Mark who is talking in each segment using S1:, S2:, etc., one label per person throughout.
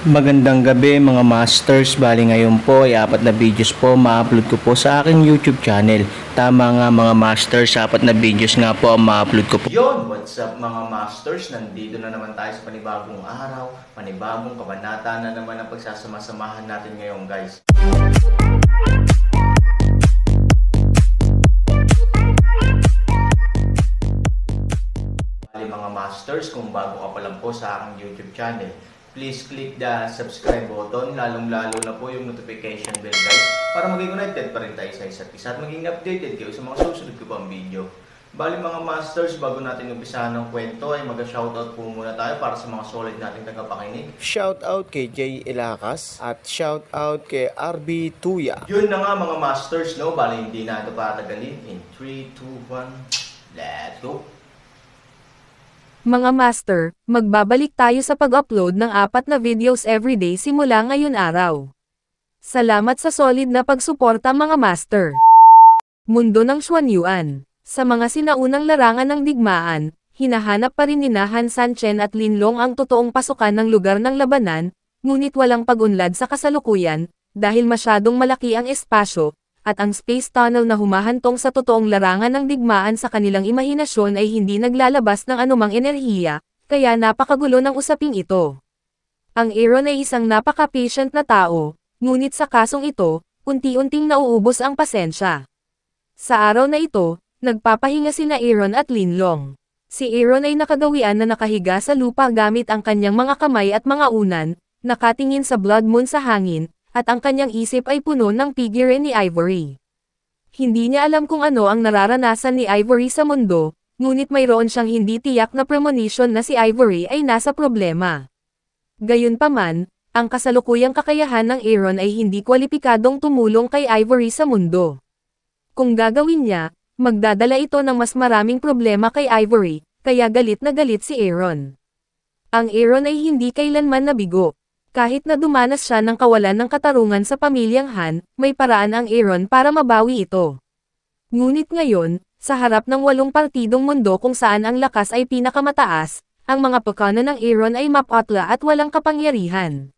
S1: Magandang gabi mga masters, bali ngayon po ay 4 na videos po ma-upload ko po sa aking YouTube channel. Tama nga mga masters, 4 na videos nga po ang ma-upload ko po. Yon, what's up mga masters, nandito na naman tayo sa panibagong araw, panibagong kabanata na naman ang pagsasama-samahan natin ngayon guys. Bali mga masters, kung bago ka pa lang po sa aking YouTube channel, please click the subscribe button, lalong-lalo na po yung notification bell guys, para maging connected pa rin tayo sa isa't isa at maging updated kayo sa mga susunod ko pang video. Bali mga masters, bago natin umpisahan ng kwento ay mag-shoutout po muna tayo para sa mga solid nating tagapakinig. Shoutout kay Jay Ilakas at shoutout kay RB Tuya. Yun na nga mga masters, no? Bali hindi na ito patagalin. In 3, 2, 1, let's go!
S2: Mga master, magbabalik tayo sa pag-upload ng 4 na videos everyday simula ngayon araw. Salamat sa solid na pagsuporta mga master. Mundo ng Xuanyuan. Sa mga sinaunang larangan ng digmaan, hinahanap pa rin ni Han Sanchen at Linlong ang totoong pasukan ng lugar ng labanan, ngunit walang pag-unlad sa kasalukuyan, dahil masyadong malaki ang espasyo, at ang space tunnel na humahantong sa totoong larangan ng digmaan sa kanilang imahinasyon ay hindi naglalabas ng anumang enerhiya, kaya napakagulo ng usaping ito. Ang Aaron ay isang napaka-patient na tao, ngunit sa kasong ito, unti-unting nauubos ang pasensya. Sa araw na ito, nagpapahinga sina Aaron at Linlong. Si Aaron ay nakagawian na nakahiga sa lupa gamit ang kanyang mga kamay at mga unan, nakatingin sa blood moon sa hangin, at ang kanyang isip ay puno ng figure ni Ivory. Hindi niya alam kung ano ang nararanasan ni Ivory sa mundo, ngunit mayroon siyang hindi tiyak na premonition na si Ivory ay nasa problema. Gayunpaman, ang kasalukuyang kakayahan ng Aaron ay hindi kwalipikadong tumulong kay Ivory sa mundo. Kung gagawin niya, magdadala ito ng mas maraming problema kay Ivory, kaya galit na galit si Aaron. Ang Aaron ay hindi kailanman nabigo. Kahit na dumanas siya ng kawalan ng katarungan sa pamilyang Han, may paraan ang Aaron para mabawi ito. Ngunit ngayon, sa harap ng 8 partidong mundo kung saan ang lakas ay pinakamataas, ang mga pagkana ng Aaron ay mapatla at walang kapangyarihan.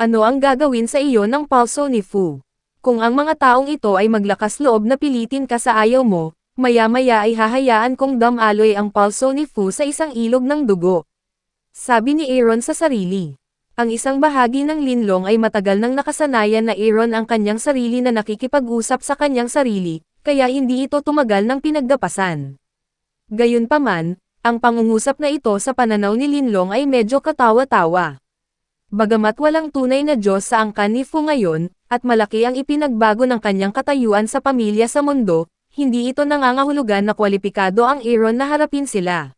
S2: Ano ang gagawin sa iyo ng pulso ni Fu? Kung ang mga taong ito ay maglakas loob na pilitin ka sa ayaw mo, maya-maya ay hahayaan kong damaloy ang pulso ni Fu sa isang ilog ng dugo. Sabi ni Aaron sa sarili. Ang isang bahagi ng Linlong ay matagal nang nakasanayan na Aaron ang kanyang sarili na nakikipag-usap sa kanyang sarili, kaya hindi ito tumagal ng pinagdapasan. Gayunpaman, ang pangungusap na ito sa pananaw ni Linlong ay medyo katawa-tawa. Bagamat walang tunay na Diyos sa angkan ni Fu ngayon, at malaki ang ipinagbago ng kanyang katayuan sa pamilya sa mundo, hindi ito nangangahulugan na kwalipikado ang Aaron na harapin sila.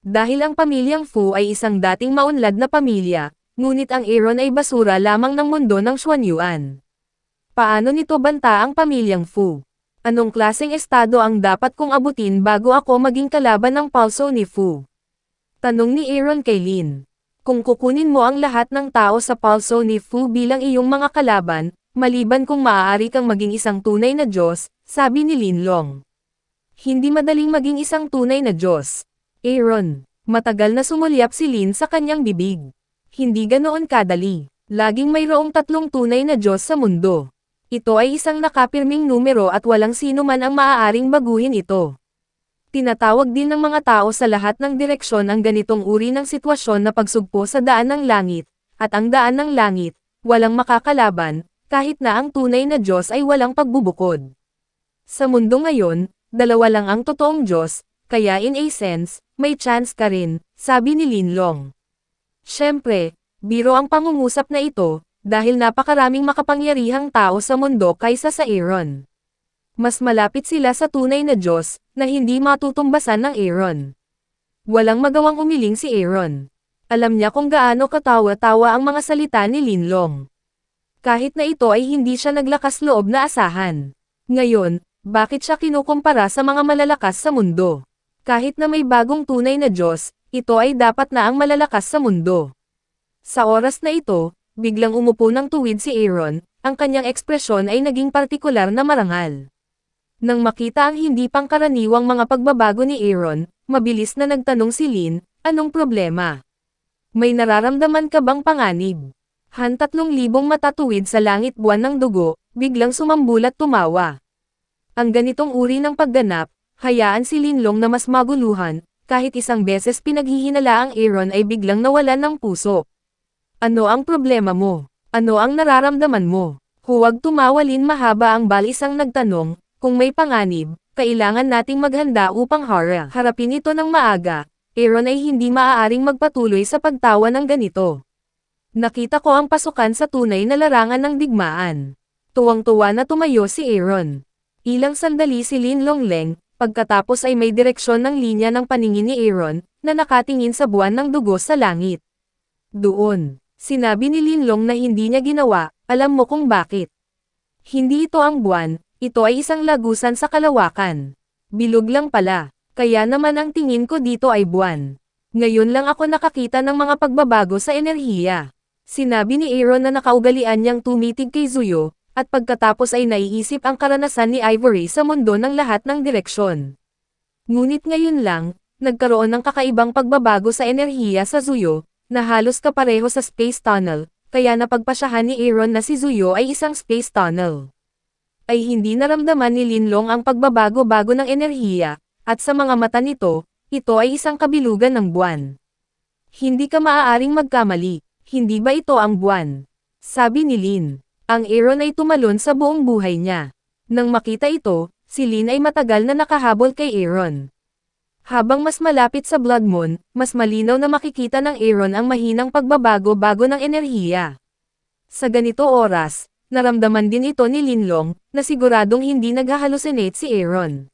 S2: Dahil ang pamilyang Fu ay isang dating maunlad na pamilya, ngunit ang Aaron ay basura lamang ng mundo ng Xuanyuan. Paano nito banta ang pamilyang Fu? Anong klaseng estado ang dapat kong abutin bago ako maging kalaban ng pulso ni Fu? Tanong ni Aaron kay Lin. Kung kukunin mo ang lahat ng tao sa pulso ni Fu bilang iyong mga kalaban, maliban kung maaari kang maging isang tunay na Diyos, sabi ni Linlong. Hindi madaling maging isang tunay na Diyos. Aaron, matagal na sumulyap si Lin sa kanyang bibig. Hindi ganoon kadali. Laging mayroong 3 tunay na Diyos sa mundo. Ito ay isang nakapirming numero at walang sino man ang maaaring baguhin ito. Tinatawag din ng mga tao sa lahat ng direksyon ang ganitong uri ng sitwasyon na pagsugpo sa daan ng langit, at ang daan ng langit, walang makakalaban, kahit na ang tunay na Diyos ay walang pagbubukod. Sa mundo ngayon, 2 lang ang totoong Diyos, kaya in a sense, may chance ka rin, sabi ni Linlong. Siyempre, biro ang pangungusap na ito, dahil napakaraming makapangyarihang tao sa mundo kaysa sa Aaron. Mas malapit sila sa tunay na Diyos, na hindi matutumbasan ng Aaron. Walang magawang umiling si Aaron. Alam niya kung gaano katawa-tawa ang mga salita ni Linlong. Kahit na ito ay hindi siya naglakas loob na asahan. Ngayon, bakit siya kinukumpara sa mga malalakas sa mundo? Kahit na may bagong tunay na Diyos, ito ay dapat na ang malalakas sa mundo. Sa oras na ito, biglang umupo ng tuwid si Aaron, ang kanyang ekspresyon ay naging partikular na marangal. Nang makita ang hindi pangkaraniwang mga pagbabago ni Aaron, mabilis na nagtanong si Lin, anong problema? May nararamdaman ka bang panganib? Han 3,000 matatuwid sa langit buwan ng dugo, biglang sumambulat tumawa. Ang ganitong uri ng pagganap, hayaan si Linlong na mas maguluhan, kahit isang beses pinaghihinala ang Aaron ay biglang nawalan ng puso. Ano ang problema mo? Ano ang nararamdaman mo? Huwag tumawalin mahaba ang balisang nagtanong, kung may panganib, kailangan nating maghanda upang harapin ito ng maaga. Aaron ay hindi maaaring magpatuloy sa pagtawa ng ganito. Nakita ko ang pasukan sa tunay na larangan ng digmaan. Tuwang-tuwa na tumayo si Aaron. Ilang sandali si Linlong Leng, pagkatapos ay may direksyon ng linya ng paningin ni Aaron, na nakatingin sa buwan ng dugo sa langit. Doon, sinabi ni Linlong na hindi niya ginawa, alam mo kung bakit. Hindi ito ang buwan, ito ay isang lagusan sa kalawakan. Bilog lang pala, kaya naman ang tingin ko dito ay buwan. Ngayon lang ako nakakita ng mga pagbabago sa enerhiya. Sinabi ni Aaron na nakaugalian niyang tumitig kay Zuyo, at pagkatapos ay naiisip ang karanasan ni Ivory sa mundo ng lahat ng direksyon. Ngunit ngayon lang, nagkaroon ng kakaibang pagbabago sa enerhiya sa Zuyo, na halos kapareho sa space tunnel, kaya napagpasyahan ni Aaron na si Zuyo ay isang space tunnel. Ay hindi naramdaman ni Linlong ang pagbabago-bago ng enerhiya, at sa mga mata nito, ito ay isang kabilugan ng buwan. Hindi ka maaaring magkamali. Hindi ba ito ang buwan? Sabi ni Lin. Ang Aaron ay tumalon sa buong buhay niya. Nang makita ito, si Lin ay matagal na nakahabol kay Aaron. Habang mas malapit sa Blood Moon, mas malinaw na makikita ng Aaron ang mahinang pagbabago-bago ng enerhiya. Sa ganito oras, naramdaman din ito ni Linlong, na siguradong hindi naghahalusinate si Aaron.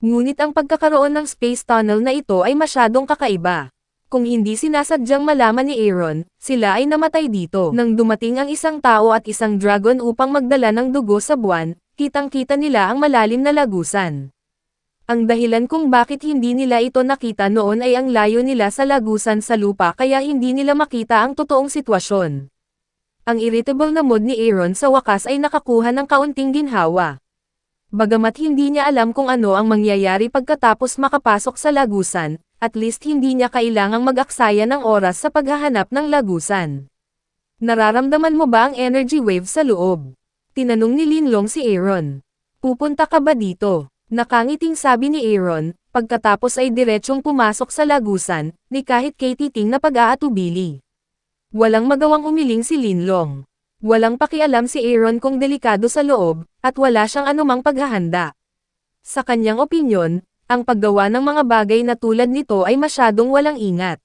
S2: Ngunit ang pagkakaroon ng space tunnel na ito ay masyadong kakaiba. Kung hindi sinasadyang malaman ni Aaron, sila ay namatay dito. Nang dumating ang isang tao at isang dragon upang magdala ng dugo sa buwan, kitang-kita nila ang malalim na lagusan. Ang dahilan kung bakit hindi nila ito nakita noon ay ang layo nila sa lagusan sa lupa kaya hindi nila makita ang totoong sitwasyon. Ang irritable na mood ni Aaron sa wakas ay nakakuha ng kaunting ginhawa. Bagamat hindi niya alam kung ano ang mangyayari pagkatapos makapasok sa lagusan, at least hindi niya kailangang mag-aksaya ng oras sa paghahanap ng lagusan. Nararamdaman mo ba ang energy wave sa loob? Tinanong ni Linlong si Aaron. Pupunta ka ba dito? Nakangiting sabi ni Aaron, pagkatapos ay diretsyong pumasok sa lagusan, ni kahit kay titing na pag-aatubili. Walang magawang umiling si Linlong. Walang pakialam si Aaron kung delikado sa loob, at wala siyang anumang paghahanda. Sa kanyang opinyon, ang paggawa ng mga bagay na tulad nito ay masyadong walang ingat.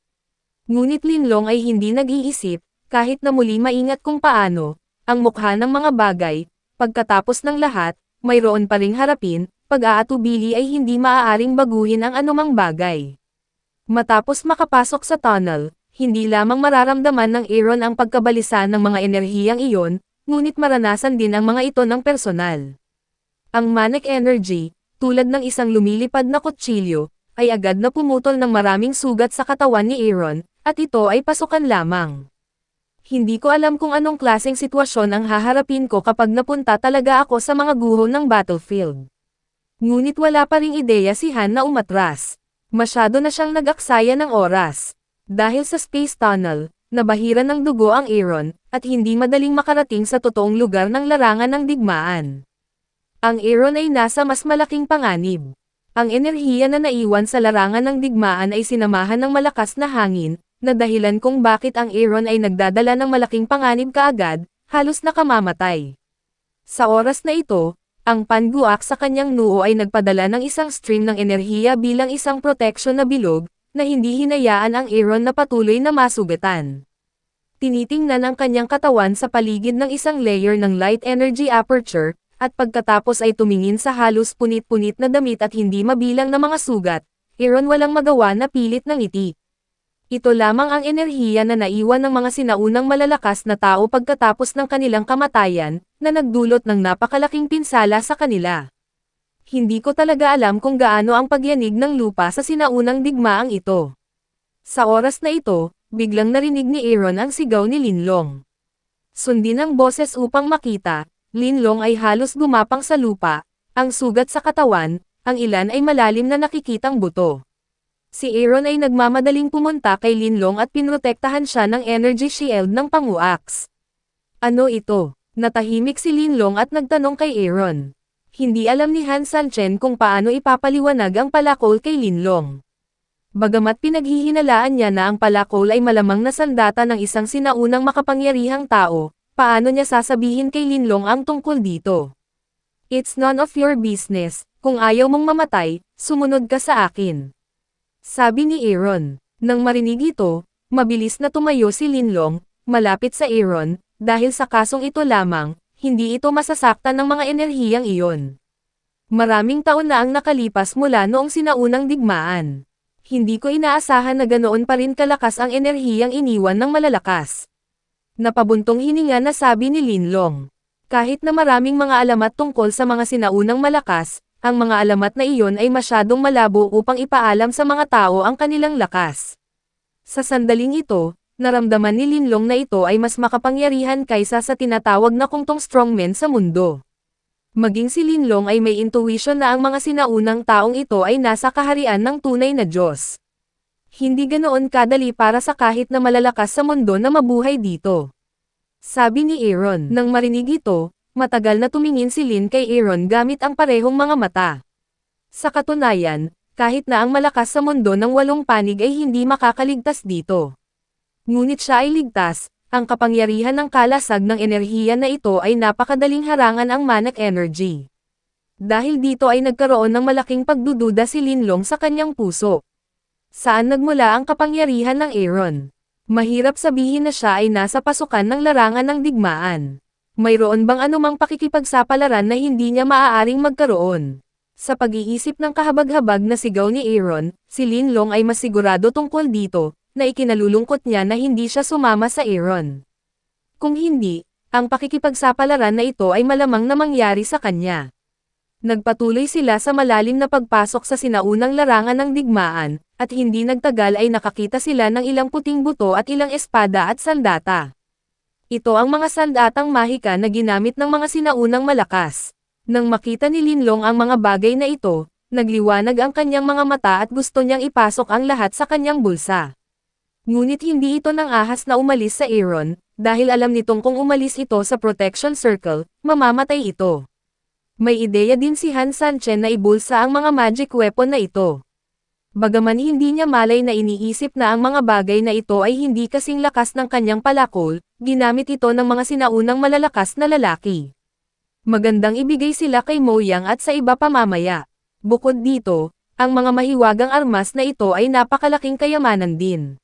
S2: Ngunit Linlong ay hindi nag-iisip, kahit na muli maingat kung paano, ang mukha ng mga bagay, pagkatapos ng lahat, mayroon pa ring harapin, pag-aatubili ay hindi maaaring baguhin ang anumang bagay. Matapos makapasok sa tunnel, hindi lamang mararamdaman ng Aaron ang pagkabalisa ng mga enerhiyang iyon, ngunit maranasan din ang mga ito ng personal. Ang manic energy, tulad ng isang lumilipad na kutsilyo, ay agad na pumutol ng maraming sugat sa katawan ni Aaron, at ito ay pasukan lamang. Hindi ko alam kung anong klaseng sitwasyon ang haharapin ko kapag napunta talaga ako sa mga guho ng battlefield. Ngunit wala pa ring ideya si Han na umatras. Masyado na siyang nag-aksaya ng oras. Dahil sa space tunnel, nabahiran ng dugo ang Aaron, at hindi madaling makarating sa totoong lugar ng larangan ng digmaan. Ang Aaron ay nasa mas malaking panganib. Ang enerhiya na naiwan sa larangan ng digmaan ay sinamahan ng malakas na hangin, na dahilan kung bakit ang Aaron ay nagdadala ng malaking panganib kaagad, halos nakamamatay. Sa oras na ito, ang panguak sa kanyang noo ay nagpadala ng isang stream ng enerhiya bilang isang proteksyon na bilog, na hindi hinayaan ang Aaron na patuloy na masugatan. Tinitingnan ang kanyang katawan sa paligid ng isang layer ng light energy aperture, at pagkatapos ay tumingin sa halos punit-punit na damit at hindi mabilang na mga sugat, Aaron walang magawa na pilit ng ngiti. Ito lamang ang enerhiya na naiwan ng mga sinaunang malalakas na tao pagkatapos ng kanilang kamatayan, na nagdulot ng napakalaking pinsala sa kanila. Hindi ko talaga alam kung gaano ang pagyanig ng lupa sa sinaunang digmaang ito. Sa oras na ito, biglang narinig ni Aaron ang sigaw ni Linlong. Sundin ang boses upang makita, Linlong ay halos gumapang sa lupa, ang sugat sa katawan, ang ilan ay malalim na nakikitang buto. Si Aaron ay nagmamadaling pumunta kay Linlong at pinrotektahan siya ng energy shield ng panguaks. Ano ito? Natahimik si Linlong at nagtanong kay Aaron. Hindi alam ni Han Sanchen kung paano ipapaliwanag ang palakol kay Linlong. Bagamat pinaghihinalaan niya na ang palakol ay malamang na sandata ng isang sinaunang makapangyarihang tao, paano niya sasabihin kay Linlong ang tungkol dito? It's none of your business, kung ayaw mong mamatay, sumunod ka sa akin. Sabi ni Aaron. Nang marinig ito, mabilis na tumayo si Linlong, malapit sa Aaron, dahil sa kasong ito lamang, hindi ito masasaktan ng mga enerhiyang iyon. Maraming taon na ang nakalipas mula noong sinaunang digmaan. Hindi ko inaasahan na ganoon pa rin kalakas ang enerhiyang iniwan ng malalakas. Napabuntong hininga na sabi ni Linlong. Kahit na maraming mga alamat tungkol sa mga sinaunang malakas, ang mga alamat na iyon ay masyadong malabo upang ipaalam sa mga tao ang kanilang lakas. Sa sandaling ito, naramdaman ni Linlong na ito ay mas makapangyarihan kaysa sa tinatawag na kungtong strongmen sa mundo. Maging si Linlong ay may intuition na ang mga sinaunang taong ito ay nasa kaharian ng tunay na Diyos. Hindi ganoon kadali para sa kahit na malalakas sa mundo na mabuhay dito. Sabi ni Aaron. Nang marinig ito, matagal na tumingin si Lin kay Aaron gamit ang parehong mga mata. Sa katunayan, kahit na ang malakas sa mundo ng 8 panig ay hindi makakaligtas dito. Ngunit siya ay ligtas, ang kapangyarihan ng kalasag ng enerhiya na ito ay napakadaling harangan ang Manak Energy. Dahil dito ay nagkaroon ng malaking pagdududa si Linlong sa kanyang puso. Saan nagmula ang kapangyarihan ng Aaron? Mahirap sabihin na siya ay nasa pasukan ng larangan ng digmaan. Mayroon bang anumang pakikipagsapalaran na hindi niya maaaring magkaroon? Sa pag-iisip ng kahabag-habag na sigaw ni Aaron, si Linlong ay masigurado tungkol dito, na ikinalulungkot niya na hindi siya sumama sa Aaron. Kung hindi, ang pakikipagsapalaran na ito ay malamang na mangyari sa kanya. Nagpatuloy sila sa malalim na pagpasok sa sinaunang larangan ng digmaan, at hindi nagtagal ay nakakita sila ng ilang puting buto at ilang espada at sandata. Ito ang mga sandatang mahika na ginamit ng mga sinaunang malakas. Nang makita ni Linlong ang mga bagay na ito, nagliwanag ang kanyang mga mata at gusto niyang ipasok ang lahat sa kanyang bulsa. Ngunit hindi ito nang ahas na umalis sa Aaron, dahil alam nitong kung umalis ito sa protection circle, mamamatay ito. May ideya din si Han Sanchen na ibulsa ang mga magic weapon na ito. Bagaman hindi niya malay na iniisip na ang mga bagay na ito ay hindi kasing lakas ng kanyang palakol, ginamit ito ng mga sinaunang malalakas na lalaki. Magandang ibigay sila kay Mo Yang at sa iba pa mamaya. Bukod dito, ang mga mahiwagang armas na ito ay napakalaking kayamanan din.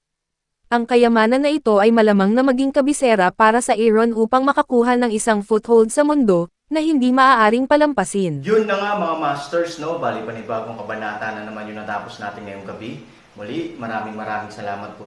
S2: Ang kayamanan na ito ay malamang na maging kabisera para sa Aaron upang makakuha ng isang foothold sa mundo, na hindi maaaring palampasin.
S1: Yun na nga mga masters, no? Bali panibagong kabanata na naman yung natapos natin ngayong gabi. Muli, maraming salamat po.